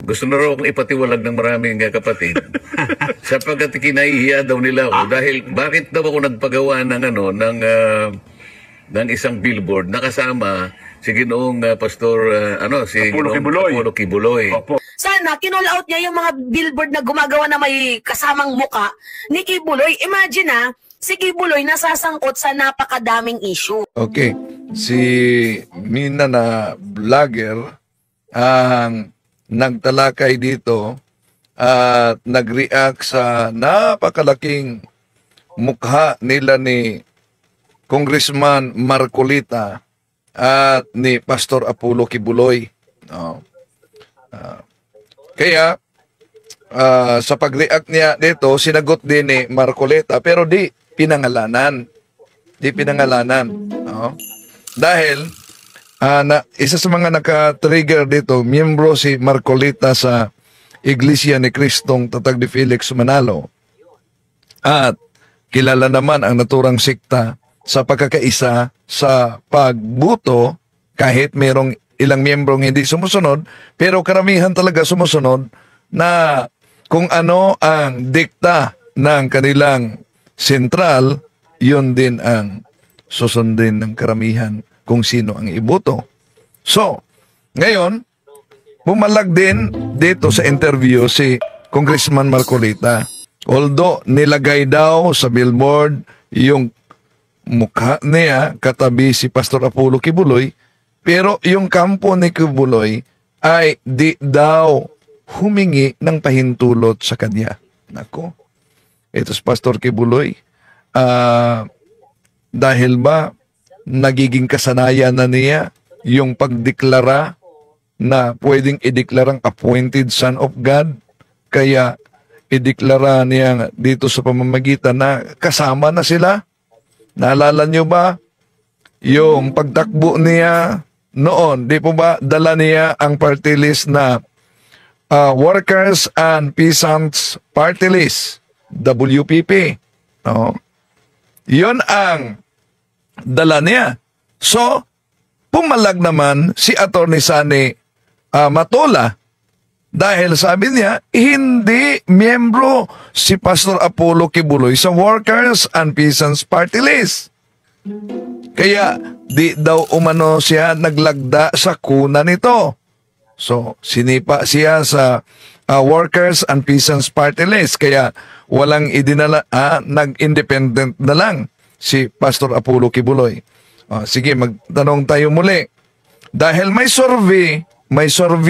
Gusto na raw akong ipatiwalag ng maraming kapatid. Sapagkat kinaihiya daw nila ako. Dahil bakit daw ako nagpagawa ng ng isang billboard na kasama si Ginoong Pastor si Apollo Kibuloy. Sana kinall out niya yung mga billboard na gumagawa na may kasamang muka ni Kibuloy. Imagine si Kibuloy nasasangkot sa napakadaming issue. Okay. Si Mina na vlogger ang nagtalakay dito at nag-react sa napakalaking mukha nila ni Congressman Marcolita at ni Pastor Apollo Kibuloy. Kaya sa pag-react niya dito, sinagot din ni Marcolita pero di pinangalanan. Dahil isa sa mga naka-trigger dito, miyembro si Marcolita sa Iglesia ni Cristong Tatag ni Felix Manalo. At kilala naman ang naturang sikta sa pagkakaisa sa pagbuto kahit merong ilang miyembrong hindi sumusunod, pero karamihan talaga sumusunod na kung ano ang dikta ng kanilang sentral, yun din ang susundin ng karamihan kung sino ang iboto. So, ngayon, bumalag din dito sa interview si Congressman Marcolita. Although nilagay daw sa billboard yung mukha niya katabi si Pastor Apollo Kibuloy, pero yung kampo ni Kibuloy ay di daw humingi ng pahintulot sa kanya. Nako, ito si Pastor Kibuloy. Dahil ba nagiging kasanayan na niya yung pagdeklara na pwedeng ideklarang appointed son of God, kaya ideklara niya dito sa pamamagitan na kasama na sila. Naalala niyo ba yung pagtakbo niya noon? Di po ba dala niya ang party list na Workers and Peasants Party List, WPP? No? Yun ang dala niya. So, pumalag naman si Atty. Sani Matola dahil sabi niya, hindi miyembro si Pastor Apollo Kibuloy sa Workers and Peasants Party List. Kaya di daw umano siya naglagda sa kuna nito. So, sinipa siya sa Workers and Peasants Party List. Kaya walang idinala, nag-independent na lang si Pastor Apollo Kibuloy. Sige, magtanong tayo muli. Dahil may survey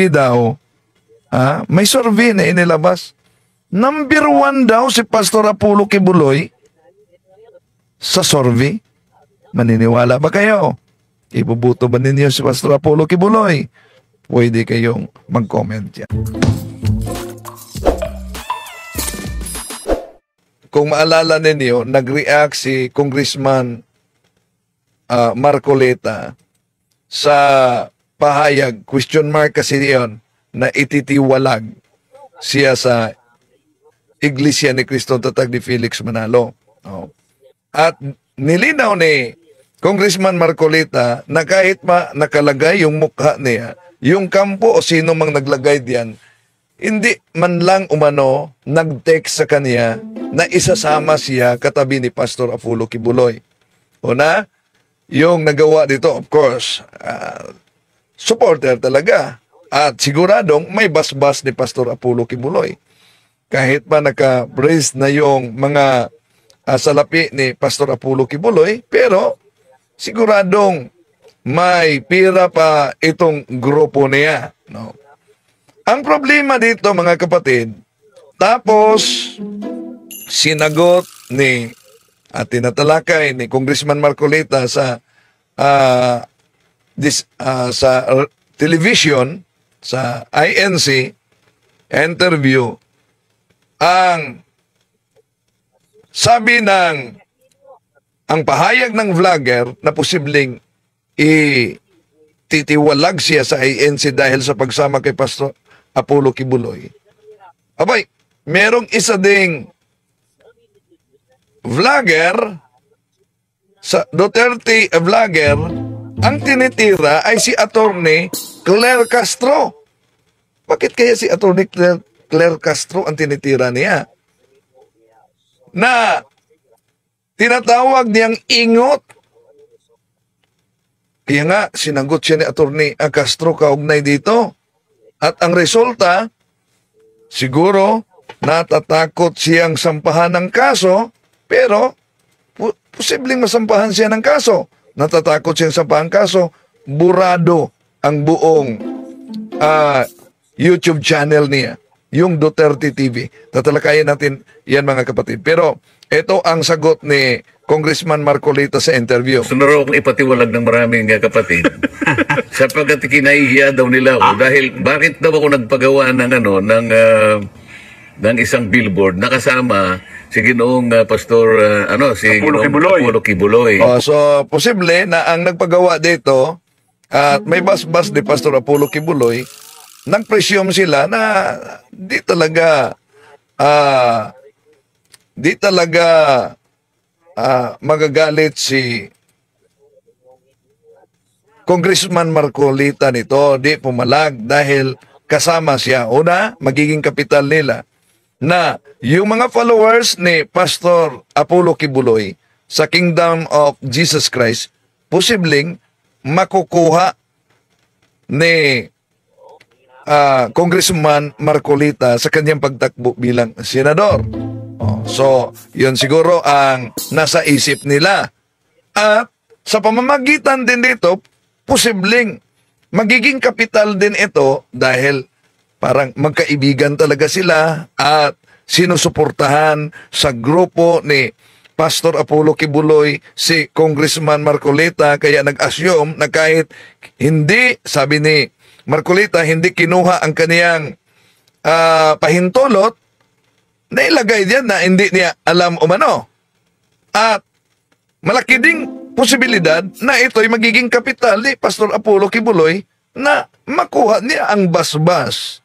daw, may survey na inilabas. Number 1 daw si Pastor Apollo Kibuloy sa survey. Maniniwala ba kayo? Ibubuto ba ninyo si Pastor Apollo Kibuloy? Pwede kayong mag-comment yan. Kung maalala ninyo, nag-react si Congressman Marcolita sa pahayag, question mark kasi yun, na ititiwalag siya sa Iglesia ni Cristo Tatag ni Felix Manalo. At nilinaw ni Congressman Marcolita na kahit pa nakalagay yung mukha niya, yung kampo o sino mang naglagay diyan, hindi man lang umano nag-text sa kanya na isasama siya katabi ni Pastor Apollo Kibuloy. Una, yung nagawa dito, of course, supporter talaga. At siguradong may basbas ni Pastor Apollo Kibuloy. Kahit pa naka-brace na yung mga salapi ni Pastor Apollo Kibuloy, pero siguradong may pira pa itong grupo niya. No? Ang problema dito, mga kapatid, tapos sinagot ni at tinatalakay ni Congressman Marcolita sa sa television, sa INC interview, ang sabi ng ang pahayag ng vlogger na posibleng titiwalag siya sa INC dahil sa pagsama kay Pastor Apollo Kibuloy. Abay, merong isa ding vlogger, sa Duterte vlogger, ang tinitira ay si Attorney Claire Castro. Bakit kaya si Atty. Claire Castro ang tinitira niya? Na tinatawag niyang ingot. Kaya nga, sinagot siya ni Atty. Castro kaugnay dito. At ang resulta, siguro, natatakot siyang sampahan ng kaso, pero posibleng masampahan siya ng kaso. Natatakot siyang sampahan ng kaso, burado ang buong YouTube channel niya, yung Duterte TV. Tatalakayin natin yan, mga kapatid. Pero ito ang sagot ni Congressman Marcolita sa interview. Gusto na raw akong ipatiwalag ng maraming kapatid. Sapagkat kinahihiya daw nila ako. Dahil bakit daw ako nagpagawa ng ng isang billboard na kasama si Ginoong Pastor si Apollo Kibuloy. So posible na ang nagpagawa dito at may bas-bas ni Pastor Apollo Kibuloy, nag-presume sila na di talaga magagalit si Congressman Marcolita nito, di pumalag dahil kasama siya. Una, magiging kapital nila na yung mga followers ni Pastor Apollo Kibuloy sa Kingdom of Jesus Christ, posibleng makukuha ni Congressman Marcolita sa kanyang pagtakbo bilang senador. So, yun siguro ang nasa isip nila. At sa pamamagitan din dito, posibleng magiging kapital din ito dahil parang magkaibigan talaga sila at sinusuportahan sa grupo ni Pastor Apollo Kibuloy si Congressman Marcolita, kaya nag-assume na kahit hindi, sabi ni Marcolita, hindi kinuha ang kaniyang pahintulot, nailagay diyan na hindi niya alam umano. At malaki ding posibilidad na ito'y magiging kapital ni Pastor Apollo Kibuloy na makuha niya ang basbas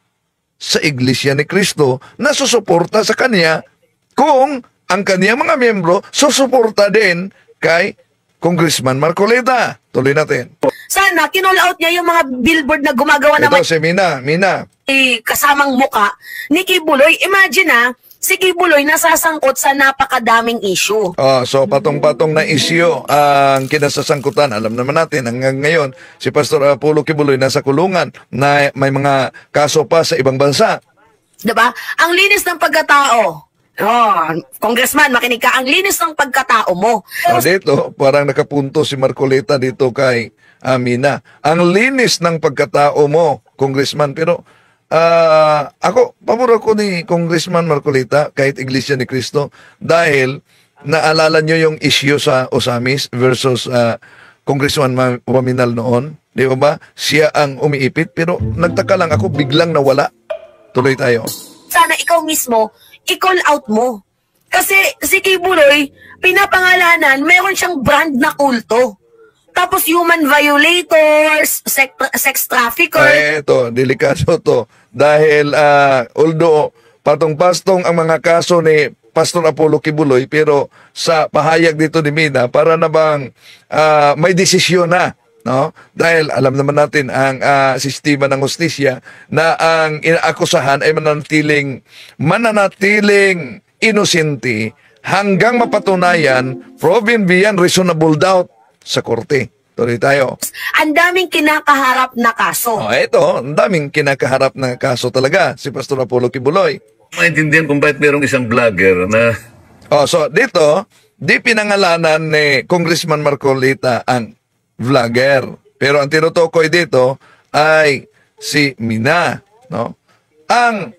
sa Iglesia ni Cristo na susuporta sa kanya kung ang kaniyang mga miyembro susuporta din kay Congressman Marcolita. Tuloy natin. Sana, kinall out niya yung mga billboard na gumagawa na Ito si Mina. may kasamang muka ni Kibuloy. Imagine si Kibuloy nasasangkot sa napakadaming issue. So patong-patong na issue ang kinasasangkutan. Alam naman natin, hanggang ngayon, si Pastor Apollo Kibuloy nasa kulungan na may mga kaso pa sa ibang bansa. Diba? Ang linis ng pagkatao. Congressman, makinig ka. Ang linis ng pagkatao mo. Dito, parang nakapunto si Marcolita dito kay Amina. Ang linis ng pagkatao mo, Congressman. Pero ako, pabor ako ni Congressman Marcolita kahit Iglesia ni Cristo dahil naalala nyo yung issue sa Osamis versus Congressman Waminal noon. Di ba? Siya ang umiipit pero nagtaka lang ako, biglang nawala. Tuloy tayo. Sana ikaw mismo, i-call out mo. Kasi si Kibuloy, pinapangalanan, mayroon siyang brand na kulto. Tapos human violators, sex trafficker. Ito, delikado to. Dahil although patong-pastong ang mga kaso ni Pastor Apollo Kibuloy, pero sa pahayag dito ni Mina, para na bang may desisyon na. No? Dahil alam naman natin ang sistema ng hustisya na ang inaakusahan ay mananatiling inosente hanggang mapatunayan proven beyond reasonable doubt sa korte. Tuloy tayo. Ang daming kinakaharap na kaso. Ito, ang daming kinakaharap na kaso talaga si Pastor Apollo Kibuloy. Maintindihan kung bakit mayroong isang vlogger na So dito, di pinangalanan ni Congressman Marcolita ang vlogger. Pero ang tinutukoy dito ay si Mina. No? Ang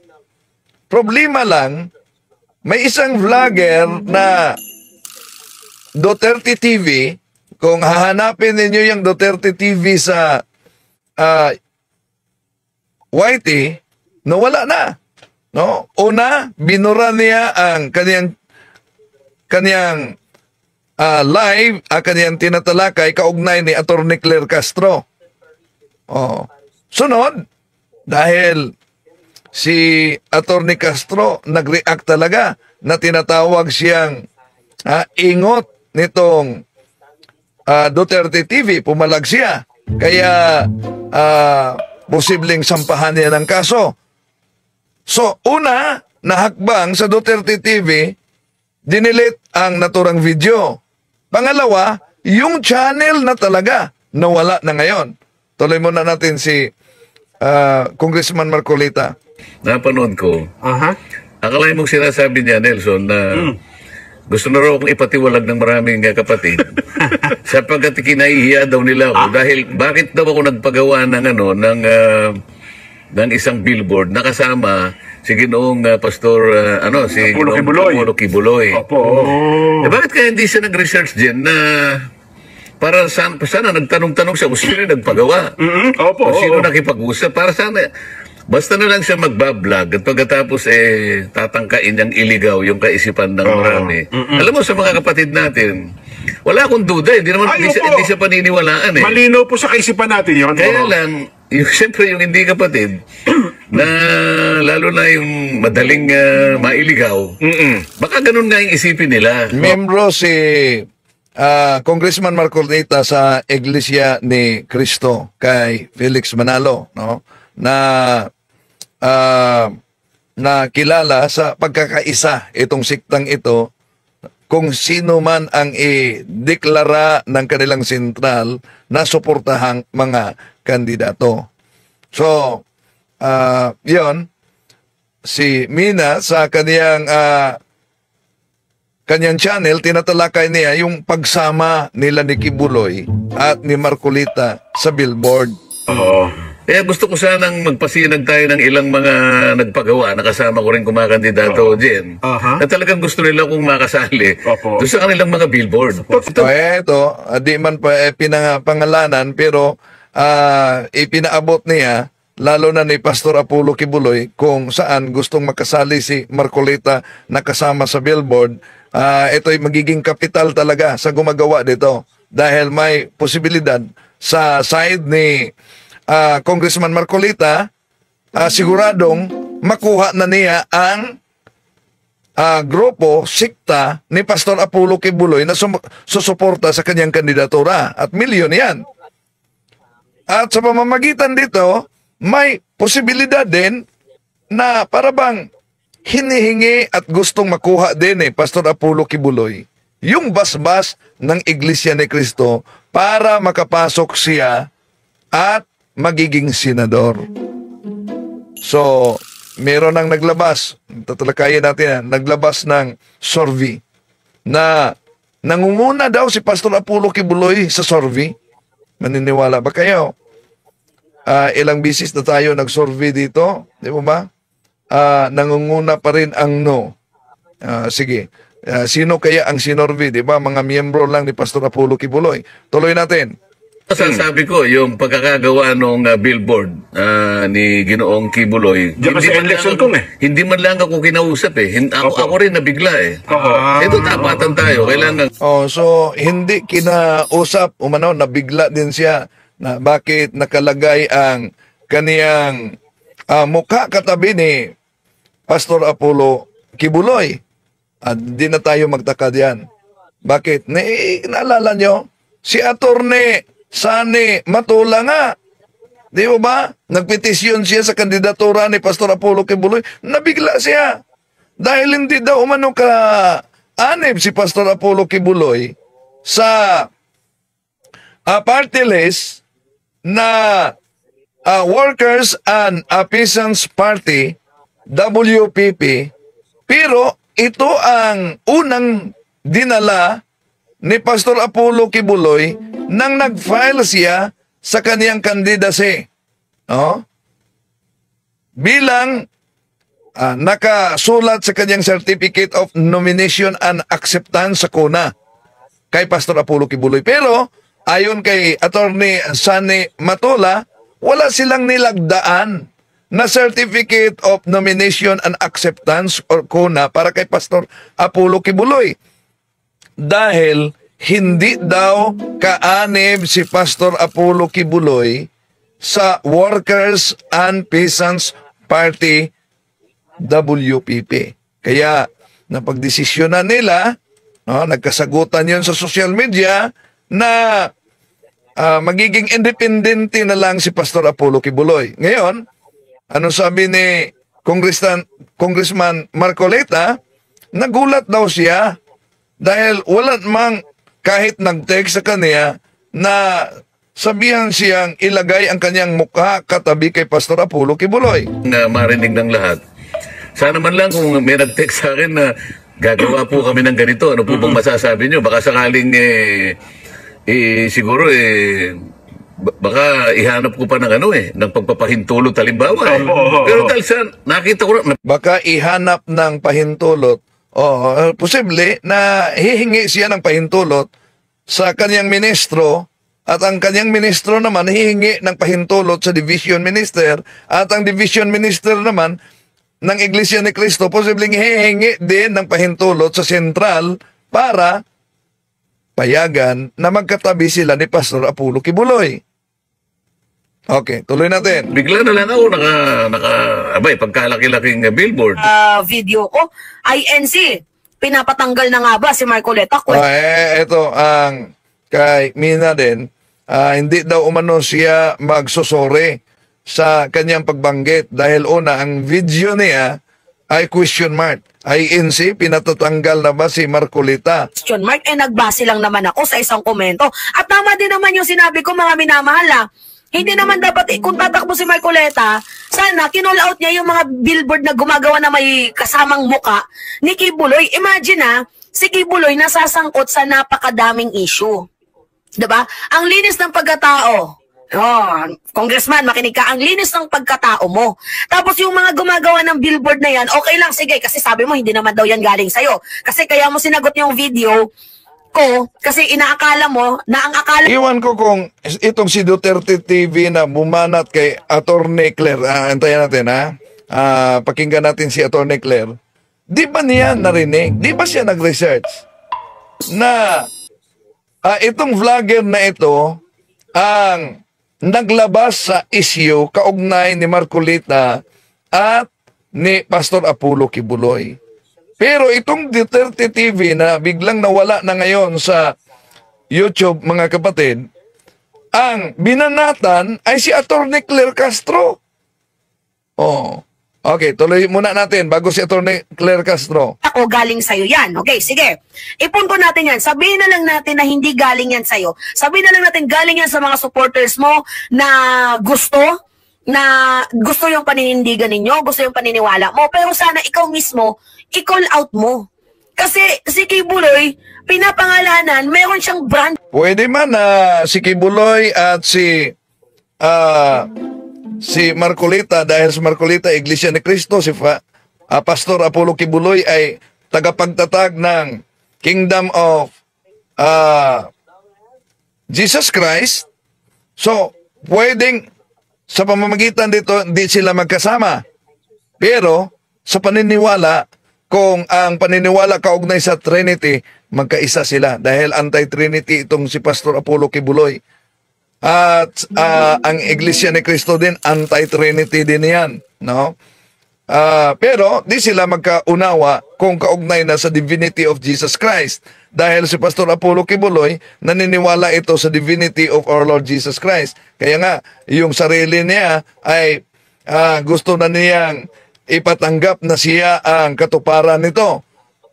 problema lang, may isang vlogger na Duterte TV. Kung hahanapin ninyo yung Duterte TV sa YT, nawala na. No? Una, binura niya ang kaniyang live, kaniyang tinatalakay kaugnay ni Atty. Claire Castro. Sunod, dahil si Atty. Castro nag-react talaga na tinatawag siyang ingot nitong Duterte TV, pumalag siya. Kaya posibleng sampahan niya ng kaso. So, una, nahakbang sa Duterte TV, dinilit ang naturang video. Pangalawa, yung channel na talaga, nawala na ngayon. Tuloy muna natin si Congressman Marcolita. Napanood ko. Aha. Akalain mong sinasabi niya, Nelson, na gusto na raw akong ipatiwalag ng maraming kapatid sapagkat kinahihiya daw nila ako dahil bakit daw ako nagpagawa ng ng isang billboard na kasama si Ginoong Pastor si Apollo Ginoong Kibuloy. Apollo Kibuloy. Opo. Bakit kaya hindi siya nag-research din na para sana nagtanong-tanong siya kung sino yung nagpagawa? Opo. Kung sino nakipag-usap? Para sana basta na lang siya magbablog at pagkatapos tatangkain niyang iligaw yung kaisipan ng marami. Alam mo, sa mga kapatid natin, wala akong duda. Hindi naman Ay, hindi siya paniniwalaan eh. Malinaw po sa kaisipan natin yun. Kaya lang, siyempre yung hindi kapatid, na lalo na yung madaling mailigaw, baka ganun nga yung isipin nila. Membro si Congressman Marcolita sa Iglesia ni Cristo kay Felix Manalo, no? Na kilala sa pagkakaisa itong siktang ito kung sino man ang i-deklara ng kanilang sentral na suportahang mga kandidato. So, yon si Mina sa kanyang channel, tinatalakay niya yung pagsama nila ni Kibuloy at ni Marcolita sa billboard. Oo. Kaya gusto ko sanang magpasinag tayo ng ilang mga nagpagawa na kasama ko rin kumakandidato din. Aha. Na talagang gusto nila kung makasali Opo. doon sa kanilang mga billboard. Ito, di man pa pangalanan pero ipinaabot niya lalo na ni Pastor Apollo Kibuloy kung saan gustong makasali si Marcolita na kasama sa billboard. Ito'y magiging kapital talaga sa gumagawa dito dahil may posibilidad sa side ni Congressman Marcolita, siguradong makuha na niya ang grupo, sikta ni Pastor Apollo Kibuloy na susuporta sa kanyang kandidatura. At milyon yan. At sa pamamagitan dito, may posibilidad din na parabang hinihingi at gustong makuha din Pastor Apollo Kibuloy yung basbas ng Iglesia ni Cristo para makapasok siya at magiging senador. So, meron nang naglabas, tatalakayin natin naglabas ng survey na nangunguna daw si Pastor Apollo Kibuloy sa survey. Maniniwala ba kayo? Ilang bisis na tayo nag-survey dito, di ba? Nangunguna pa rin ang no. Sige, sino kaya ang sinorvey, di ba? Mga miyembro lang ni Pastor Apollo Kibuloy. Tuloy natin. Sabi ko, yung pagkakagawa ng billboard ni Ginoong Kibuloy, Diyan kasi election kung hindi man lang ako kinausap ako rin nabigla Ito tapatan tayo, kailangan. So hindi kinausap, nabigla din siya na bakit nakalagay ang kaniyang mukha katabi ni Pastor Apollo Kibuloy. At di na tayo magtaka diyan. Bakit? Naalala nyo? Si Attorney Sani Matula nga. Di ba? Nagpetisyon siya sa kandidatura ni Pastor Apollo Kibuloy. Nabigla siya. Dahil hindi daw umano ka-anib si Pastor Apollo Kibuloy sa party list na Workers and Peasants Party, WPP, pero ito ang unang dinala ni Pastor Apollo Kibuloy nang nag-file siya sa kaniyang candidacy. Bilang nakasulat sa kaniyang Certificate of Nomination and Acceptance sa CONA kay Pastor Apollo Kibuloy. Pero ayon kay Attorney Sani Matola, wala silang nilagdaan na Certificate of Nomination and Acceptance or CONA para kay Pastor Apollo Kibuloy. Dahil hindi daw kaanib si Pastor Apollo Kibuloy sa Workers and Peasants Party, WPP. Kaya napagdesisyonan nila, nagkasagutan yun sa social media na magiging independente na lang si Pastor Apollo Kibuloy. Ngayon, ano sabi ni Congressman Marcoleta? Nagulat daw siya dahil wala mang kahit nag-text sa kanya na sabihan siyang ilagay ang kanyang mukha katabi kay Pastor Apollo Kibuloy. Na marinig ng lahat. Sana man lang kung may nag-text sa akin na gagawa po kami ng ganito, ano po bang masasabi nyo? Baka sakaling siguro baka ihanap ko pa ng ng pagpapahintulot halimbawa. Pero dahil sa nakita ko na Baka ihanap ng pahintulot posible na hihingi siya ng pahintulot sa kanyang ministro at ang kanyang ministro naman hihingi ng pahintulot sa division minister at ang division minister naman ng Iglesia ni Cristo posibleng hihingi din ng pahintulot sa sentral para payagan na magkatabi sila ni Pastor Apollo Kibuloy. Okay, tuloy natin. bigla na lang ako abay, pagkalaki-laking billboard. Video ko, INC, pinapatanggal na nga ba si Marcoleta? Ito ang kay Mina din, hindi daw umano siya magsusore sa kanyang pagbanggit dahil una, ang video niya ay question mark. INC, pinatatanggal na ba si Marcoleta? Question mark, nagbase lang naman ako sa isang komento. At tama din naman yung sinabi ko, mga minamahal. Hindi naman dapat, kung tatakbo si Marcoleta, sana kinall out niya yung mga billboard na gumagawa na may kasamang muka ni Kibuloy. Imagine si Kibuloy nasasangkot sa napakadaming issue. Diba? Ang linis ng pagkatao. Congressman, makinig ka, ang linis ng pagkatao mo. Tapos yung mga gumagawa ng billboard na yan, okay lang, sige, kasi sabi mo, hindi naman daw yan galing sa'yo. Kasi kaya mo sinagot yung video ko, kasi inaakala mo na ang akala... Iwan ko kung itong si Duterte TV na bumanat kay Attorney Claire. Antayan natin, pakinggan natin si Attorney Claire. Di ba niya narinig? Di ba siya nag-research na itong vlogger na ito ang naglabas sa issue kaugnay ni Marcoleta at ni Pastor Apollo Kibuloy. Pero itong Duterte TV na biglang nawala na ngayon sa YouTube, mga kapatid, ang binanatan ay si Attorney Claire Castro. Okay, tuloy muna natin bago si Attorney Claire Castro. Ako, galing sa'yo yan. Okay, sige. Ipunto natin yan. Sabihin na lang natin na hindi galing yan sa'yo. Sabihin na lang natin galing yan sa mga supporters mo na gusto yung paninindigan ninyo, gusto yung paniniwala mo. Pero sana ikaw mismo, i-call out mo. Kasi si Kibuloy, pinapangalanan, meron siyang brand. Pwede man na si Kibuloy at si Marcoleta, dahil si Marcoleta, Iglesia ni Cristo, si Pastor Apollo Kibuloy ay tagapagtatag ng Kingdom of Jesus Christ. So, pwedeng sa pamamagitan dito, hindi sila magkasama. Pero, sa paniniwala, kung ang paniniwala kaugnay sa Trinity, magkaisa sila. Dahil anti-Trinity itong si Pastor Apollo Kibuloy. At ang Iglesia ni Cristo din, anti-Trinity din yan. No? Pero di sila magkaunawa kung kaugnay na sa divinity of Jesus Christ. Dahil si Pastor Apollo Kibuloy, naniniwala ito sa divinity of our Lord Jesus Christ. Kaya nga, yung sarili niya ay gusto na niyang ipatanggap na siya ang katuparan nito.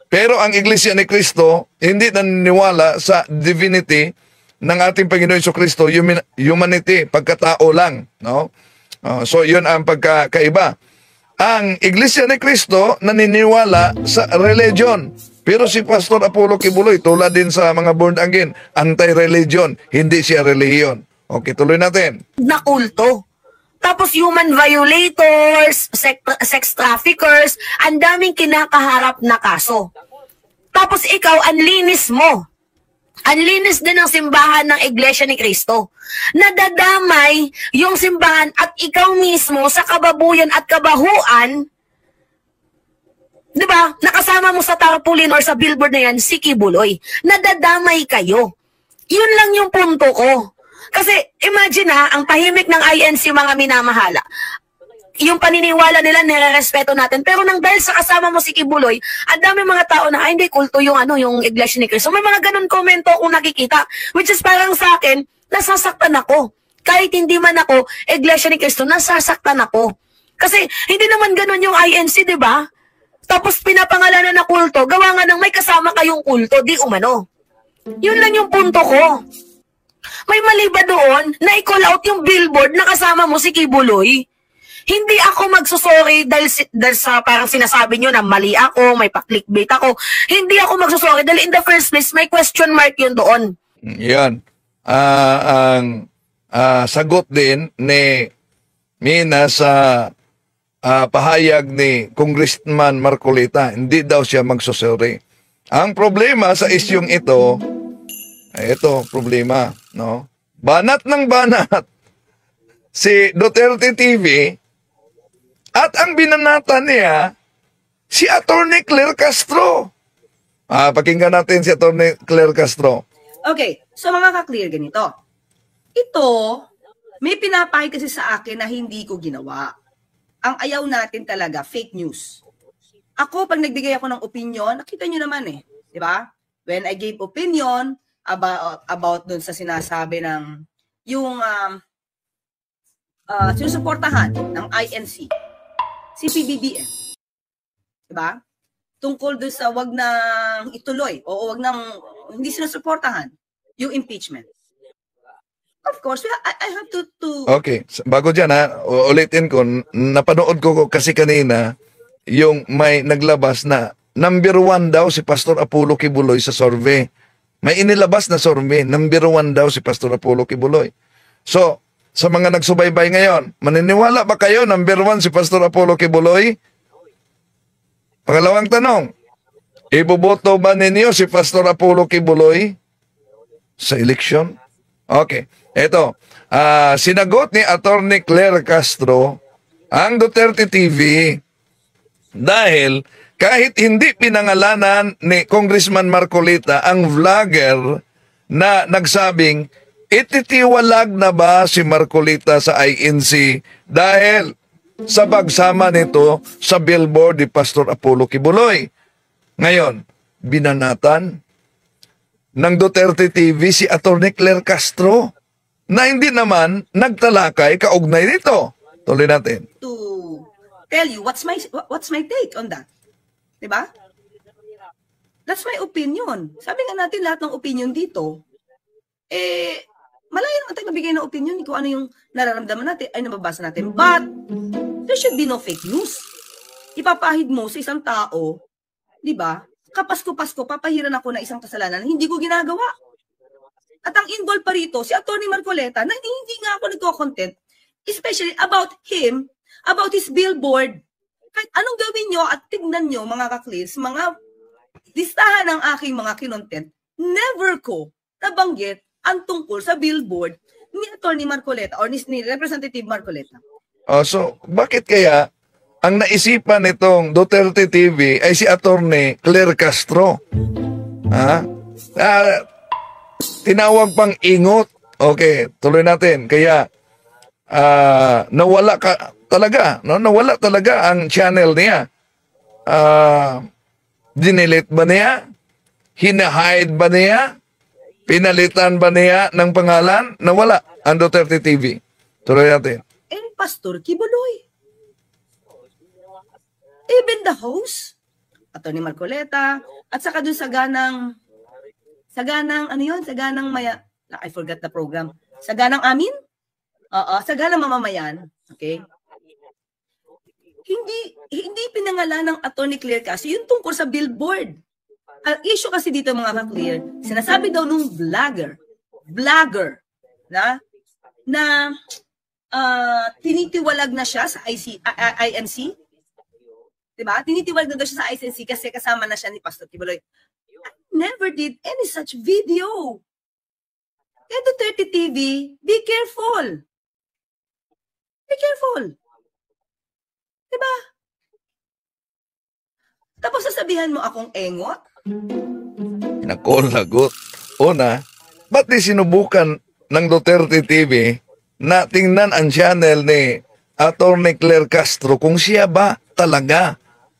Pero ang Iglesia ni Cristo, hindi naniniwala sa divinity ng ating Panginoon Jesucristo, humanity, pagkatao lang. No? So, yun ang pagkakaiba. Ang Iglesia ni Cristo naniniwala sa religion. Pero si Pastor Apollo Kibuloy, tulad din sa mga born again, anti-religion, hindi siya relihiyon. Okay, tuloy natin. Na kulto. Tapos human violators, sex traffickers, ang daming kinakaharap na kaso. Tapos ikaw, ang linis mo. Ang linis din ng simbahan ng Iglesia ni Cristo. Nadadamay yung simbahan at ikaw mismo sa kababuyan at kabahuan, di ba? Nakasama mo sa tarpaulin or sa billboard na yan, si Kibuloy. Nadadamay kayo. Yun lang yung punto ko. Kasi imagine ang tahimik ng INC, mga minamahala. Yung paniniwala nila, nire-respeto natin. Pero nang dahil sa kasama mo si Kibuloy, ang dami mga tao na, hindi, kulto yung yung Iglesia ni Cristo. May mga ganun komento kung nakikita. Which is parang sa akin, nasasaktan ako. Kahit hindi man ako Iglesia ni Cristo, nasasaktan ako. Kasi hindi naman ganun yung INC, di ba? Tapos pinapangalanan na kulto, gawa nga ng may kasama kayong kulto, di umano. Yun lang yung punto ko. May mali ba doon na i-call out yung billboard na kasama mo si Kibuloy? Hindi ako magsusorry dahil sa parang sinasabi nyo na mali ako, may pa-clickbait ako. Hindi ako magsusorry dahil in the first place, may question mark yun doon. Yan. Ang sagot din ni Mina sa pahayag ni Congressman Marcolita, hindi daw siya magsusorry. Ang problema sa isyong ito, ito problema, no? Banat ng banat si Duterte TV at ang binanatan niya si Attorney Claire Castro. Pakinggan natin si Attorney Claire Castro. Okay, so mga ka-clear ganito. Ito, may pinapahid kasi sa akin na hindi ko ginawa. Ang ayaw natin talaga, fake news. Ako, pag nagbigay ako ng opinion, nakita nyo naman eh. Di ba? When I gave opinion about dun sa sinasabi ng yung sinusuportahan ng INC, si PBBM. Di ba? Tungkol dun sa wag nang ituloy o wag nang hindi sinusuportahan yung impeachment. Of course, I have to... Okay, bago dyan ulitin ko, napanood ko kasi kanina yung may naglabas na number 1 daw si Pastor Apollo Kibuloy sa survey. May inilabas na survey, number 1 daw si Pastor Apollo Kibuloy. So, sa mga nagsubaybay ngayon, maniniwala ba kayo number 1 si Pastor Apollo Kibuloy? Pangalawang tanong, iboboto ba ninyo si Pastor Apollo Kibuloy sa eleksyon? Okay. Ito, sinagot ni Attorney Claire Castro ang Duterte TV dahil kahit hindi pinangalanan ni Congressman Marcolita ang vlogger na nagsabing ititiwalag na ba si Marcolita sa INC dahil sa pagsama nito sa billboard ni Pastor Apollo Kibuloy. Ngayon, binanatan ng Duterte TV si Attorney Claire Castro na hindi naman nagtalakay kaugnay nito. Tuloy natin. To tell you what's my take on that. 'Di ba? That's my opinion. Sabi nga natin lahat ng opinion dito, malayo naman tayo magbigay ng opinion kung ano yung nararamdaman natin, ay nababasa natin. But, there should be no fake news. Ipapahid mo sa isang tao, 'di ba? Kapasko-pasko, papahiran ako ng isang kasalanan na hindi ko ginagawa. At ang involved pa rito, si Atty. Marcoleta, na hindi nga ako nagko-content, especially about him, about his billboard. Kahit anong gawin nyo at tignan nyo, mga kaklis, mga listahan ng aking mga kinontent, never ko nabanggit ang tungkol sa billboard ni Atty. Marcoleta or ni Representative Marcoleta. So, bakit kaya ang naisipan nitong Duterte TV ay si Attorney Claire Castro? Tinawag pang ingot. Okay, tuloy natin. Kaya, nawala talaga ang channel niya. Dinilit ba niya? Hinahide ba niya? Pinalitan ba niya ng pangalan? Nawala ang Duterte TV. Tuloy natin. And Pastor Kibuloy. Even the host, Atty. Marcoleta, at saka dun sa ganang maya, I forgot the program. Saganang amin? Saganang mamamayan. Okay? Hindi pinangalan ng Atty. Claire kasi yung tungkol sa billboard. Ang issue kasi dito mga ka-clear, sinasabi daw nung vlogger, na tinitiwalag na siya sa INC. Diba? Tinitiwalag na daw siya sa INC kasi kasama na siya ni Pastor Kibuloy. Never did any such video. Kaya Duterte TV, be careful. Be careful. Diba? Tapos sasabihan mo akong engot? Nako, lagot. Una, ba't di sinubukan ng Duterte TV na tingnan ang channel ni Atty. Claire Castro kung siya ba talaga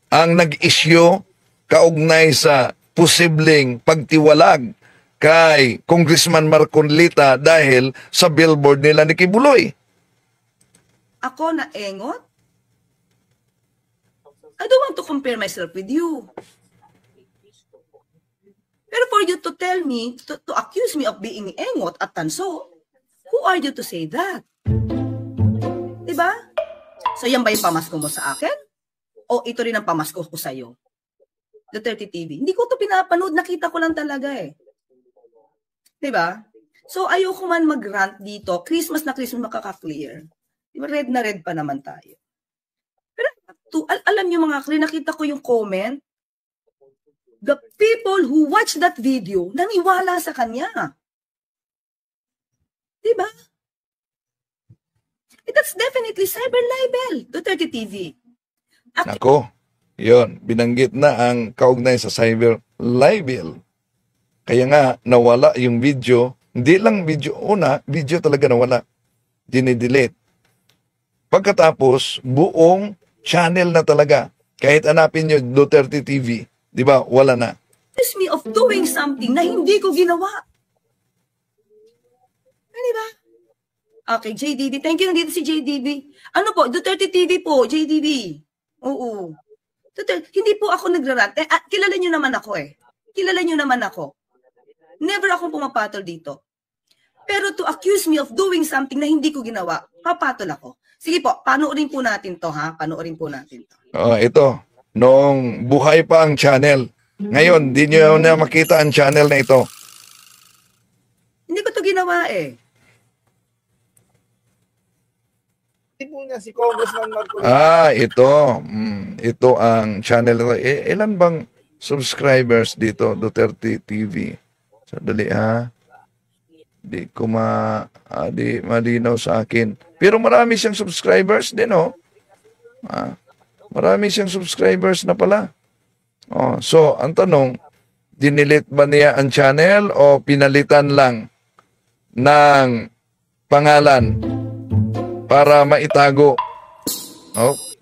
ang nag-issue kaugnay sa posibleng pagtiwalag kay Congressman Marcolita dahil sa billboard nila ni Kibuloy. Ako na engot? I don't want to compare myself with you. Pero for you to tell me, to accuse me of being engot at tanso, who are you to say that? Diba? So yan ba yung pamasko mo sa akin? O ito rin ang pamasko ko sa'yo? Duterte TV. Hindi ko to pinapanood, nakita ko lang talaga eh. Diba? So ayoko man mag-rant dito, Christmas na Christmas makaka-clear. Diba, red na red pa naman tayo. Pero alam niyo mga kri, nakita ko yung comment. The people who watch that video, naniwala sa kanya. Diba? That's definitely cyber libel, Duterte TV. Nako, yun, binanggit na ang kaugnay sa cyber libel. Kaya nga, nawala yung video. Hindi lang video, video talaga nawala. Dinidelete. Pagkatapos, buong channel na talaga. Kahit hanapin nyo Duterte TV, di ba, wala na. Accuse me of doing something na hindi ko ginawa. Di ba? Okay, JDB. Thank you, nandito si JDB. Ano po, Duterte TV po, JDB. Oo. Duterte, hindi po ako nagrarant. Kilala nyo naman ako eh. Kilala nyo naman ako. Never akong pumapatol dito. Pero to accuse me of doing something na hindi ko ginawa, papatol ako. Sige po, panoorin po natin to ha. Panoorin po natin to. Ito, noong buhay pa ang channel. Ngayon, di nyo na makita ang channel na ito. Hindi ko to ginawa eh. Po niya si Congressman Marcolita. Ito. Ito ang channel. Ilan bang subscribers dito, Duterte TV? Sandali ha. Di ko di malinaw sa akin. Pero marami siyang subscribers din, oh. Marami siyang subscribers na pala. So, ang tanong, dinilit ba niya ang channel o pinalitan lang ng pangalan para maitago?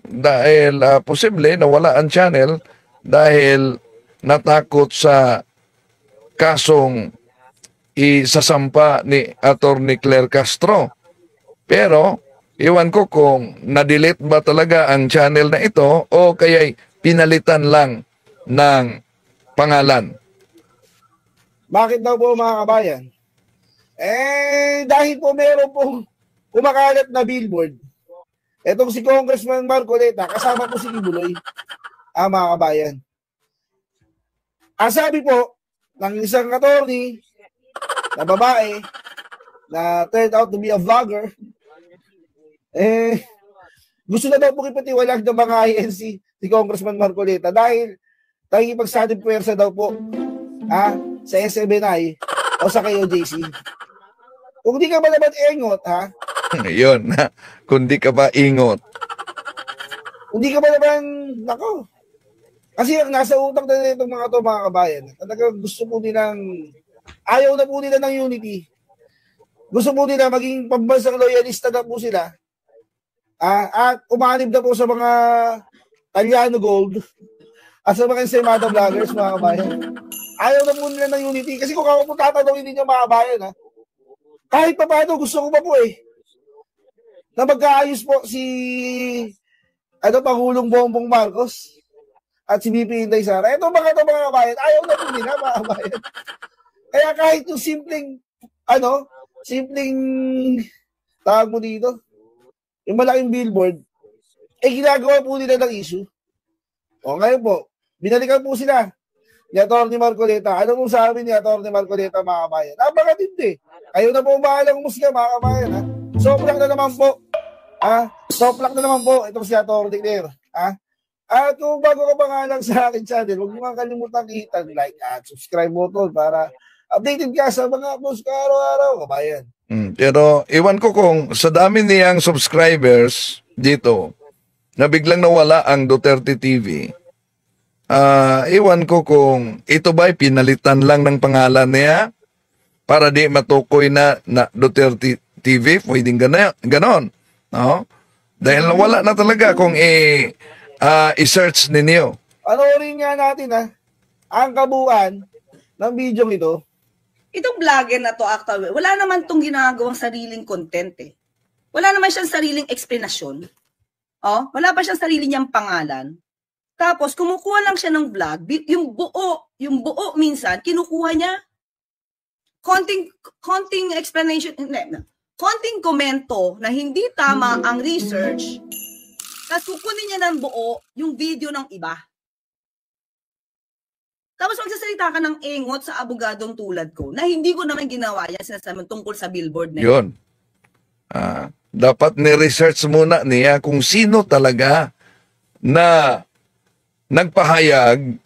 Dahil posible nawala ang channel dahil natakot sa kasong isasampa ni Attorney Claire Castro. Pero, iwan ko kung na-delete ba talaga ang channel na ito o kaya'y pinalitan lang ng pangalan. Bakit daw po mga kabayan? Dahil po meron pong kumakalat na billboard. Etong si Congressman Marcolita, kasama po si Kibuloy, mga kabayan. Ang sabi po ng isang attorney na babae na turned out to be a vlogger, gusto na daw po ipatiwalag ng mga INC si Congressman Marcolita dahil nakikipagsating puwersa daw po sa SMNI o sa KOJC. Kung di ka ba naman ingot, Yun, kung di ka ba ingot. Kung di ka ba naman, nako. Kasi ang nasa utak na itong mga to, mga kabayan, talagang gusto po nilang, ayaw na po nila ng unity. Gusto po nila maging pambansang loyalista na po sila. At umanib na po sa mga Talyano Gold at sa mga Ensaymada vloggers, mga kabayan. Ayaw na po nila ng unity. Kasi kung ako po tatanungin ninyo, mga kabayan, kahit pa paano, gusto ko pa po na magkaayos po si Pangulong Bongbong Marcos at si VP Inday Sara. Ito mga kabayan, ayaw na po nila, mga kabayan. Kaya kahit yung simpleng tawag mo dito, yung malaking billboard, ginagawa po nila ng issue. Ngayon po, binalikan po sila ni Atty. Marcolita. Ano pong sabi ni Atty. Marcolita, mga kabayan? Napakatindi. Kayo na po bahalang musga, mga kabayan. Soplak na naman po. Soplak na naman po itong si Atty. Claire. At kung bago ka pa nga lang sa akin channel, huwag mo nga kalimutan i-hit ang like at subscribe button para updated ka sa mga post ko araw-araw, kabayan. Pero iwan ko kung sa dami niyang subscribers dito, na biglang nawala ang Duterte TV, iwan ko kung ito ba'y pinalitan lang ng pangalan niya para di matukoy na Duterte TV, pwedeng ganon. No? Dahil nawala na talaga kung i-search ninyo. Ano rin nga natin ang kabuuan ng video ito. Itong vlogger na to, actually, wala naman tong ginagawang sariling content eh. Wala naman siyang sariling explanation. Oh, wala pa siyang sarili niyang pangalan. Tapos, kumukuha lang siya ng vlog, yung buo minsan, kinukuha niya, konting explanation, konting komento na hindi tama ang research, tapos kukunin niya ng buo yung video ng iba. Tapos magsasalita ka ng engot sa abogadong tulad ko na hindi ko naman ginawa yan sinasabi tungkol sa billboard na Yun. Dapat ni-research muna niya kung sino talaga na nagpahayag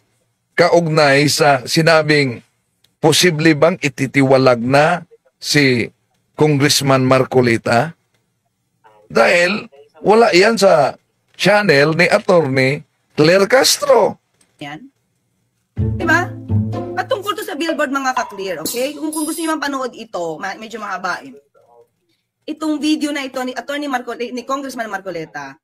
kaugnay sa sinabing posible bang ititiwalag na si Congressman Marcolita? Dahil wala yan sa channel ni Attorney Claire Castro. yan. Diba? At tungkol to sa billboard mga ka-clear, okay? Kung gusto niyo man panood ito, medyo mahabain. Itong video na ito ni Attorney ni Congressman Marcoleta,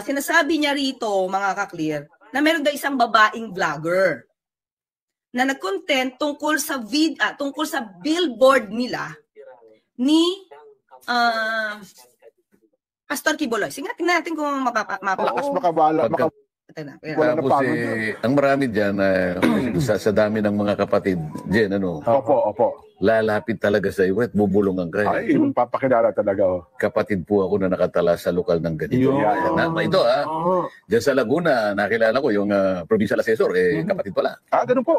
sinasabi niya rito, mga ka-clear, na meron daw isang babaeng vlogger na nag-content tungkol sa billboard nila ni Pastor Kibuloy. Sige, tingnan natin kung Lakas makabala. Wala na Tapos pagod ang marami dyan, sa dami ng mga kapatid, Jen, Opo. lalapit talaga sa iyo at bubulungan ka. Ay, papakilala talaga. Kapatid po ako na nakatala sa lokal ng ganito. Ito dyan sa Laguna, nakilala ko yung provincial assessor, kapatid pala. Ganun po.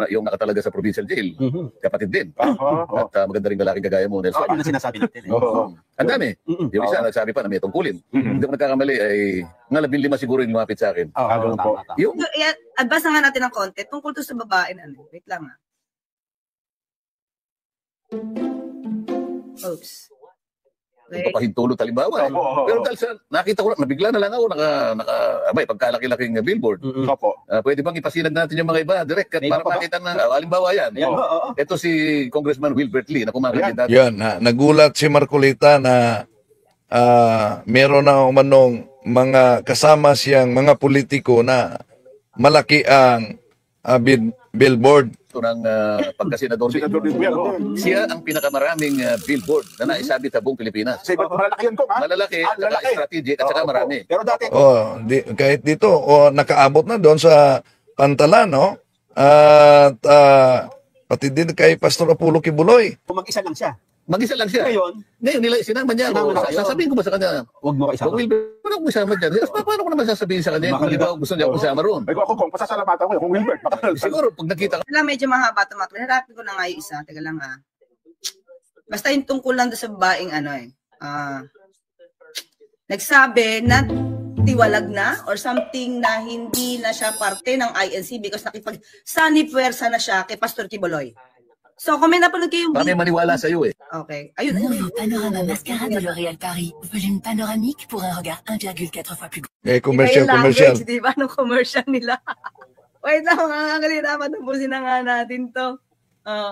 Yung nakatalaga sa provincial jail, kapatid din. At maganda rin lalaking kagaya mo, Nelson. Yun ang sinasabi natin. Ang dami. Yung isa, nagsabi pa na may tungkulin. Hindi ko nagkakamali, ay nga 15 siguro yung lumapit sa akin. Ganun po. Yung advance na nga natin ng content tungkol to sa babae na ano. Wait lang Oops. papahintulo talimbawa. Pero dahil sa nakita ko, nabigla na lang ako, pagkalaki-laking billboard. Opo. Pwede bang ipasinag natin yung mga iba, direct, para makita na, halimbawa yan. Ito si Congressman Wilbert Lee, na kumakita. Yan, nagulat si Marcolita na meron na umanong mga kasama siyang mga politiko na malaki ang billboard. Ito ng pagkasenador. Senador din po yan. Siya ang pinakamaraming billboard na naisabit sa buong Pilipinas. Sa iba't malalaki yan ko, ha? Malalaki, at saka Malalaki. strategic, at saka marami. Pero dati, Kahit dito, nakaabot na doon sa Pantalan, no? At pati din kay Pastor Apollo Kibuloy. Kung mag-isa lang siya. Mag-isa lang siya. Ngayon, Ngayon, sinama niya ako. Sinama na kayo. Sasabihin ko ba sa kanya, huwag mo kaisama. Kung Wilbert, paano ko isama dyan? Paano ko naman sasabihin sa kanya? Kung di ba gusto niya ako isama roon? ay ako kung pasasalamatan ko kung Wilbert. Siguro, pag nakita ka, Wala, medyo mahaba ito. Hanapin ko na nga yung isa. Teka lang Basta yung tungkol lang doon sa babaeng nagsabi na tiwalag na or something na hindi na siya parte ng INC because nakipag-sanipwersa na siya kay Pastor Kibuloy. So, kung may napanood kayo yung kami maniwala sa iyo eh. Okay. Ayun. Nouveau panorama mascara de L'Oréal Paris. Volume panoramique pour un regard 1,4 fois plus grand. Commercial. Di ba? Nung commercial nila. Wait lang, mga kalinapan. Tapusin na nga natin to.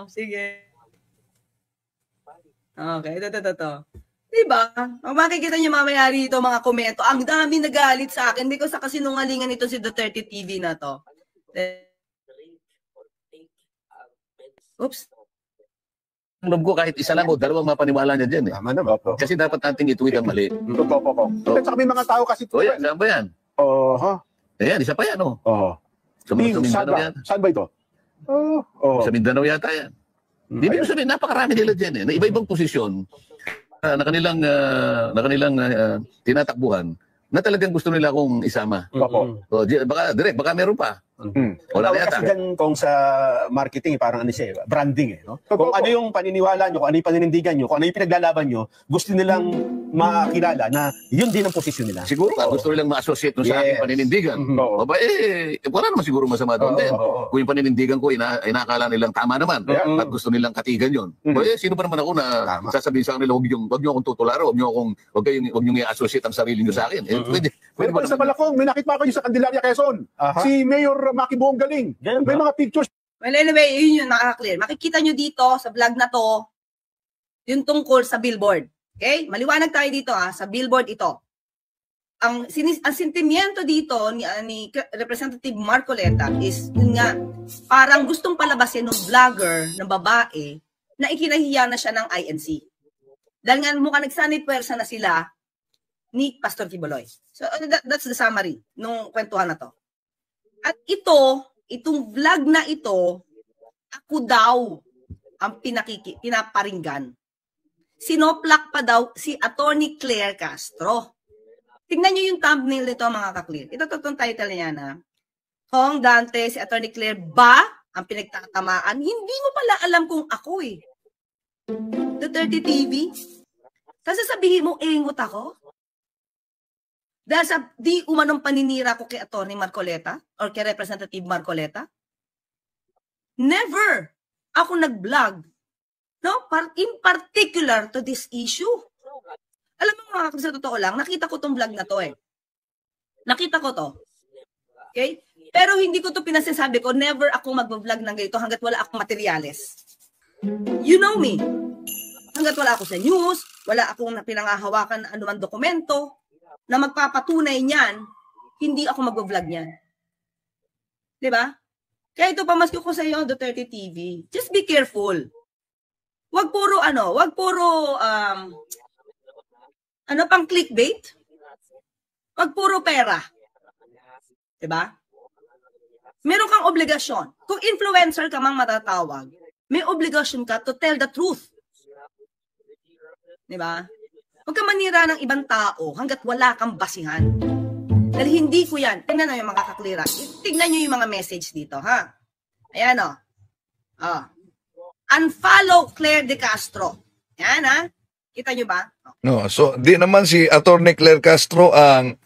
Sige. Okay, ito. Diba? Ang makikita nyo mamaya rito, mga komento, ang dami nagalit sa akin because sa kasinungalingan nito si Duterte TV na to. Oops. Ang loob ko kahit isa lang o dalawang mapaniwala niya dyan eh. Tama naman. Kasi dapat nating ituwid ang mali. Opo. At saka may mga tao kasi. Yan, saan ba yan? Ayan, isa pa yan o. Sa Mindanao yan. Saan ba ito? Sa Mindanao yata yan. Hindi mo sabihin, napakarami nila dyan eh. Na iba-ibang posisyon na kanilang tinatakbuhan na talagang gusto nila akong isama. Opo. So, baka meron pa. Wala na yata. Kasi dyan kung sa marketing, parang branding no? Kung ano yung paniniwala nyo, kung ano yung paninindigan nyo, kung ano yung pinaglalaban nyo, gusto nilang makakilala na yun din ang posisyon nila. Siguro gusto nilang ma-associate sa aking paninindigan. Wala naman siguro masama doon din. Kung yung paninindigan ko, inakala nilang tama naman at gusto nilang katigan yun. Sino pa naman ako na sasabihin sa kanila, huwag nyo akong tutularo, huwag nyo i-associate ang sarili nyo sa akin. Pwede Pero sa Malacong, may nakita ko yung sa Candelaria, Quezon. Si Mayor Maki Buong Galing. May mga pictures. Well, anyway, yun yung nakaka-clear. Makikita nyo dito sa vlog na to, yung tungkol sa billboard. Okay? Maliwanag tayo dito sa billboard ito. Ang sentimiento dito ni Representative Marcoleta is, yun nga, parang gustong palabasin ng vlogger, ng babae, na ikinahiya na siya ng INC. Dahil nga mukhang nagsanay pwersa na sila ni Pastor Kibuloy. So that's the summary nung kwentuhan na to. At itong vlog na ito, ako daw ang pinaparinggan. Sinoplak pa daw si Attorney Claire Castro. Tingnan nyo yung thumbnail nito mga ka-clear. Ito totoong title niya na, Hong Dante, si Attorney Claire ba ang pinagtatamaan? Hindi mo pala alam kung ako eh. Duterte TV? Tapos sasabihin mo, ingot ako? Dahil sa di umanong paninira ko kay Attorney Marcoleta or kay Representative Marcoleta? Never ako nag-vlog. No? In particular to this issue. Alam mo mga sa totoo lang, nakita ko tong vlog na to eh. Nakita ko to. Okay? Pero hindi ko to pinasasabi ko, never ako mag-vlog ng ganito hanggat wala akong materyales. You know me. Hanggat wala ako sa news, wala akong pinangahawakan na anumang dokumento na magpapatunay niyan, hindi ako mag-vlog niyan. Diba? Kaya ito pamasko ko sa iyo, Duterte TV. Just be careful. Wag puro pang clickbait. Wag puro pera. Diba? Meron kang obligasyon. Kung influencer ka mang matatawag, may obligasyon ka to tell the truth. Diba? Huwag ka manira ng ibang tao hanggat wala kang basihan. Dahil hindi ko yan. Tingnan nyo yung mga kaklira. Tingnan nyo yung mga message dito, ha? Ayan, o. Oh. Unfollow Claire De Castro. Ayan, ha? Kita nyo ba? No, so di naman si Attorney Claire Castro ang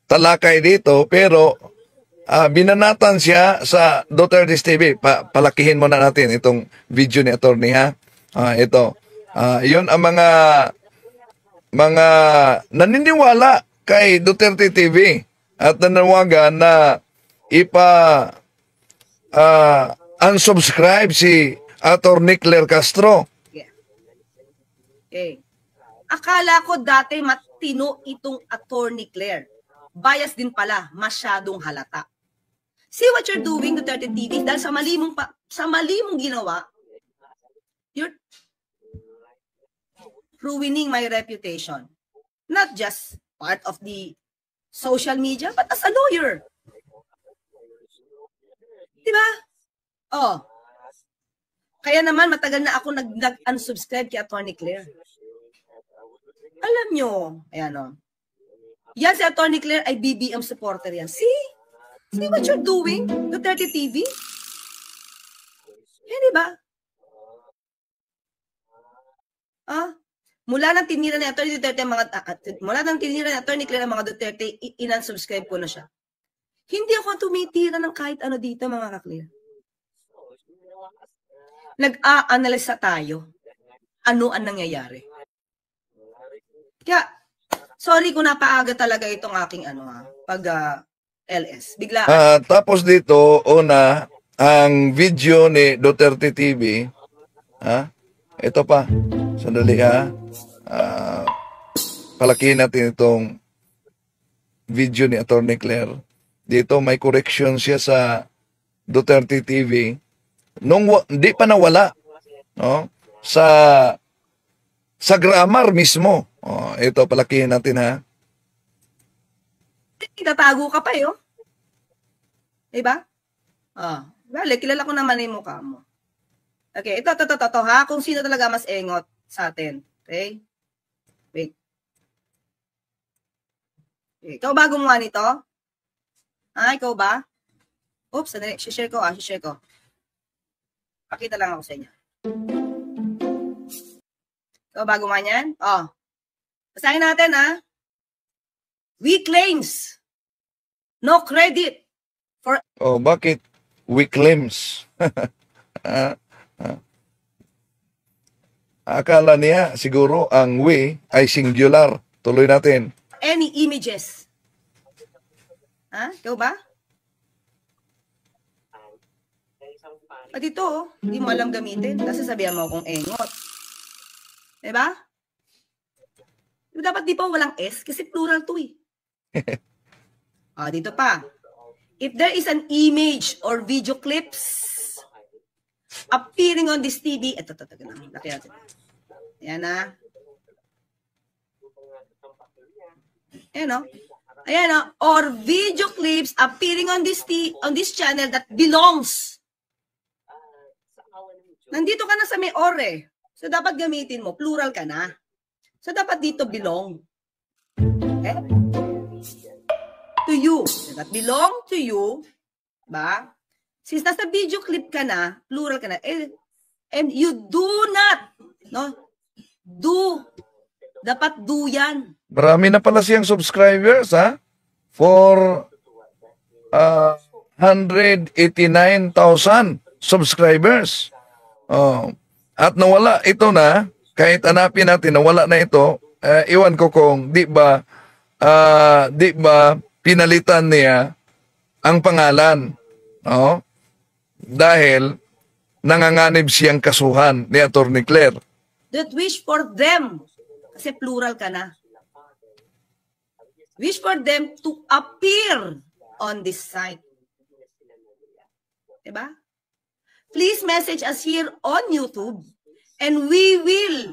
talakay dito, pero binanatan siya sa Duterte TV. Palakihin muna natin itong video ni Attorney, ha? Ito. Yun ang mga naniniwala kay Duterte TV at nanawagan na unsubscribe si Attorney Claire Castro. Yeah. Okay. Akala ko dati matino itong Attorney Claire. Bias din pala, masyadong halata. See what you're doing, Duterte TV, dahil sa mali mong ginawa, you're ruining my reputation. Not just part of the social media, but as a lawyer. Diba? Oh. Kaya naman, matagal na ako nag-unsubscribe kay Attorney Claire. Alam nyo, ayan o. Yan si Attorney Claire ay BBM supporter yan. See what you're doing, Duterte TV? Eh, diba? Mula nang tinira ni Attorney Duterte Claire ang mga Duterte, inan-subscribe ko na siya. Hindi ako tumitira ng kahit ano dito, mga ka-clear. Nag-a-analyze tayo. Ano ang nangyayari? Kaya, sorry kung napaaga talaga itong aking LS. Bigla. Tapos dito, una, ang video ni Duterte TV, ito pa, sandali palakihin natin itong video ni Attorney Claire. Dito may correction siya sa Duterte TV nung di pa nawala, no? Sa grammar mismo. Ito palakihin natin, ha. Itatago ka pa yun. Diba? Well, kilala ko naman yung mukha mo. Okay, ito ha, kung sino talaga mas engot sa atin. Okay? Wait. Okay. Ikaw ba gumawa nito? Ikaw ba? Oops, sandali. Share ko. Pakita lang ako sa inyo. Ikaw ba gumawa niyan? Basahin natin, ha? We claims no credit for... bakit we claims? Akala niya siguro ang we ay singular. Tuloy natin. Any images. Ikaw ba? At ito, hindi mo alam gamitin. Kasi sabihan mo akong engot. Diba? Dapat di pa walang S kasi plural to eh. Dito pa. If there is an image or video clips appearing on this TV. Ito, laki natin. Ayan na. Ayan o. Ayan o. Or video clips appearing on this channel that belongs. Nandito ka na sa may or eh. So, dapat gamitin mo. Plural ka na. So, dapat dito belong. Okay? To you. That belong to you. Ba? Since nasa video clip ka na, plural ka na, and you do not, no? Do. Dapat do yan. Marami na pala siyang subscribers, ha? For 189,000 subscribers. Oh. At nawala ito na, kahit hanapin natin, nawala na ito, iwan ko kung di ba pinalitan niya ang pangalan. Oh. Dahil nanganganib siyang kasuhan ni Atty. Claire. That wish for them. Kasi plural ka na. Wish for them to appear on this site. Diba? Please message us here on YouTube and we will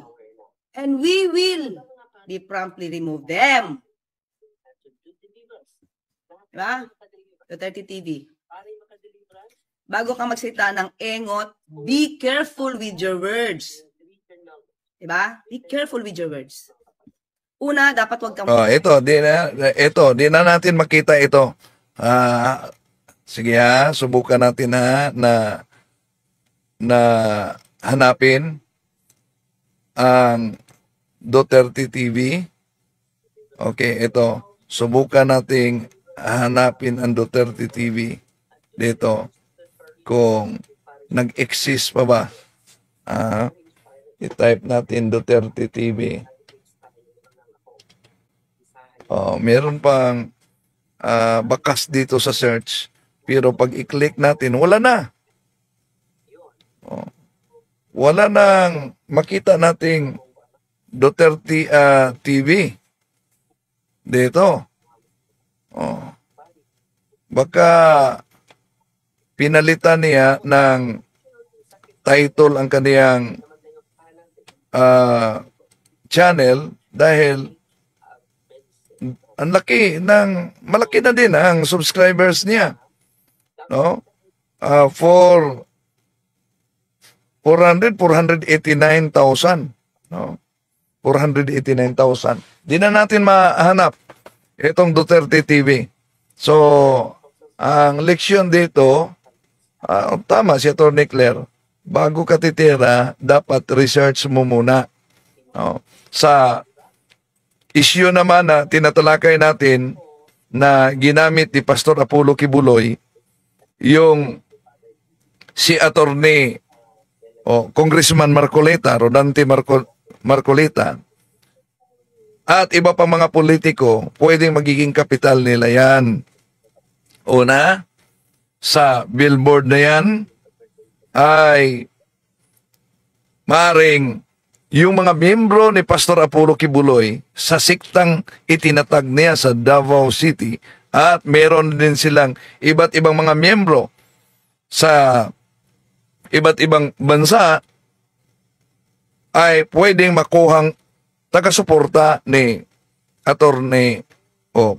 be promptly remove them. Diba? Duterte TV. Bago ka magsalita ng engot, be careful with your words. Diba? Be careful with your words. Una, dapat wag kang... di na natin makita ito. Sige ha, subukan natin na hanapin ang Duterte TV. Okay, ito. Subukan nating hanapin ang Duterte TV dito kung nag-exist pa ba. I-type natin Duterte TV. Meron pang bakas dito sa search, pero pag i-click natin, wala na. Wala nang makita nating Duterte TV dito. Baka pinalitan niya ng title ang kaniyang channel dahil malaki na din ang subscribers niya. No? For 489,000. No? 489,000. Di na natin mahanap itong Duterte TV. So, ang leksyon dito, tama si Atty. Claire, bago ka titira, dapat research mo muna. No? Sa issue naman na tinatalakay natin na ginamit ni Pastor Apollo Kibuloy, yung si Atty. Congressman Marcoleta, Rodante Marcoleta, at iba pa mga politiko, pwedeng magiging kapital nila yan. Una, sa billboard na yan, ay maring yung mga miyembro ni Pastor Apollo Kibuloy sa siktang itinatag niya sa Davao City, at meron din silang iba't ibang mga miyembro sa iba't ibang bansa ay pwedeng makuhang taga-suporta ni Atty.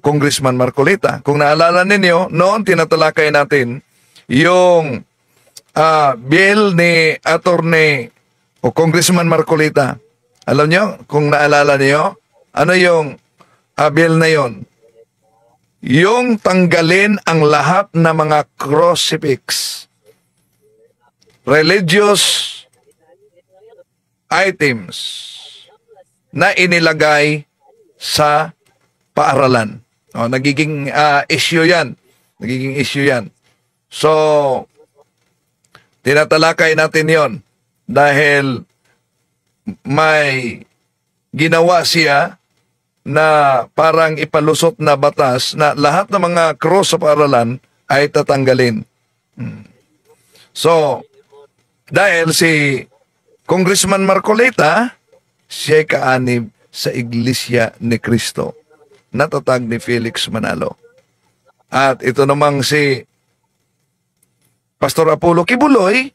Congressman Marcoleta. Kung naalala ninyo, noon tinatalakay natin yung bill ni Atty. Congressman Marcoleta. Alam nyo, kung naalala niyo, ano yung bill na yon? Yung tanggalin ang lahat ng mga crucifix, religious items na inilagay sa paaralan. Nagiging issue yan. Nagiging issue yan. So, tinatalakay natin yon dahil may ginawa siya na parang ipalusot na batas na lahat ng mga cross sa paaralan ay tatanggalin. So, dahil si Congressman Marcoleta, siya kaanib sa Iglesia ni Cristo, natatag ni Felix Manalo. At ito namang si Pastor Apollo Kibuloy,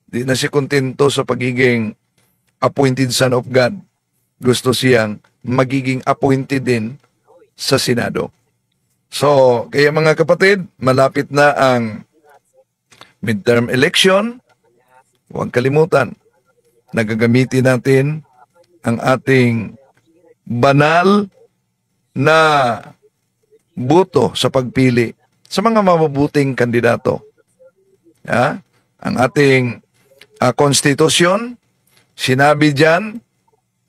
Di na siya kontento sa pagiging appointed son of God. Gusto siyang magiging appointed din sa Senado. So, kaya mga kapatid, malapit na ang midterm election. Huwag kalimutan, nagagamitin natin ang ating banal na boto sa pagpili sa mga mabubuting kandidato. Ang ating konstitusyon, sinabi dyan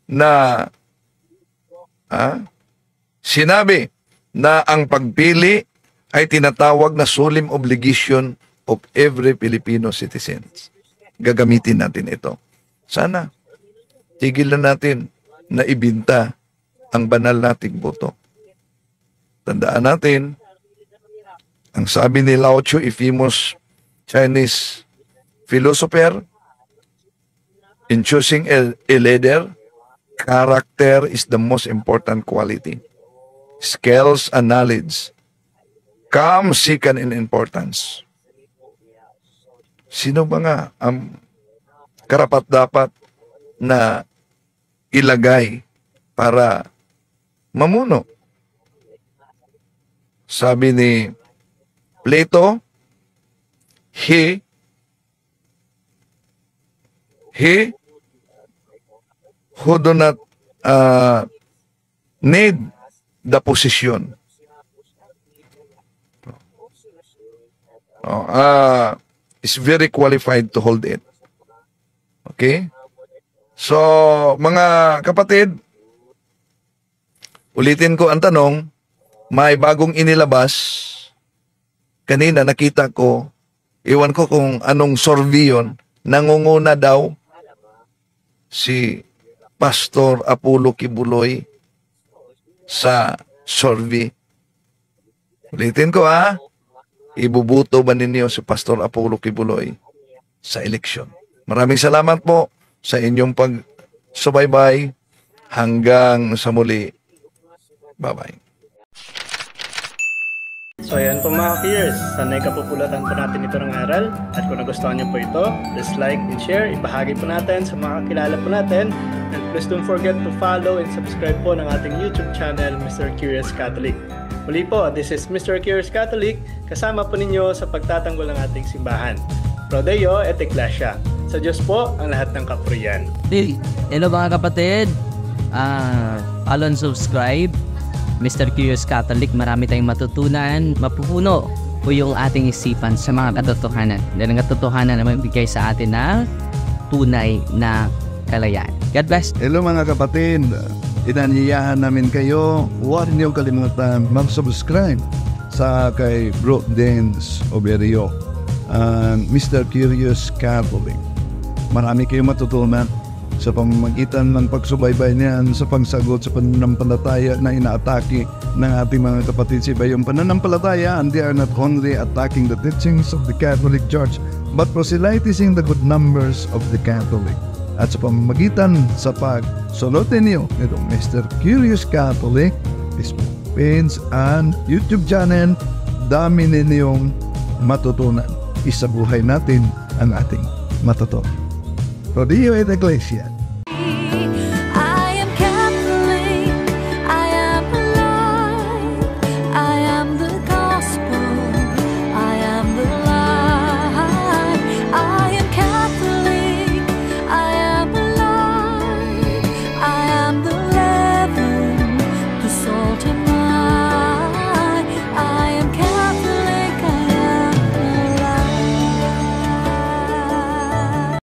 na ang pagpili ay tinatawag na solemn obligation of every Filipino citizens. Gagamitin natin ito. Sana, tigilan natin na ibinta ang banal nating boto. Tandaan natin, ang sabi ni Lao Tzu, a famous Chinese philosopher, in choosing a leader, character is the most important quality. Skills and knowledge come second in importance. Sino ba nga ang karapat-dapat na ilagay para mamuno? Sabi ni Plato, he who do not need the position is very qualified to hold it. Okay? So, mga kapatid, ulitin ko ang tanong, may bagong inilabas. Kanina nakita ko, iwan ko kung anong survey yun, nangunguna daw si Pastor Apollo Kibuloy sa survey. Ulitin ko ibubuto ba ninyo si Pastor Apollo Kibuloy sa eleksyon? Maraming salamat po sa inyong pagsubaybay. Hanggang sa muli. Bye-bye. So ayan po mga ka-Qers, sanay kapupulatan po natin ito ng aral. At kung nagustuhan niyo po ito, please like and share, ibahagi po natin sa mga kakilala po natin. And please don't forget to follow and subscribe po ng ating YouTube channel, Mr. Curious Catholic. Muli po, this is Mr. Curious Catholic, kasama po ninyo sa pagtatanggol ng ating simbahan. Pro Deo et Ecclesia. Sa Diyos po ang lahat ng kapurian. Hello mga kapatid, follow and subscribe Mr. Curious Catholic. Marami tayong matutunan, mapupuno po yung ating isipan sa mga katotohanan. Dahil ang katotohanan na magbigay sa atin ng tunay na kalayaan. God bless. Hello mga kapatid, inanyayahan namin kayo, huwag niyo kalimutan mag-subscribe sa kay Bro Dance Oberio and Mr. Curious Catholic. Marami kayong matutunan sa pamamagitan ng pagsubaybay niyan sa pagsagot sa pananampalataya na inaatake ng ating mga kapatid sa iba. Yung pananampalataya, and they are not only attacking the teachings of the Catholic Church but proselytizing the good numbers of the Catholic. At sa pamamagitan sa pagsunod ninyo itong Mr. Curious Catholic Facebook page and YouTube channel, dami ninyong matutunan. Isabuhay natin ang ating matutunan. Pro Deo et Ecclesia.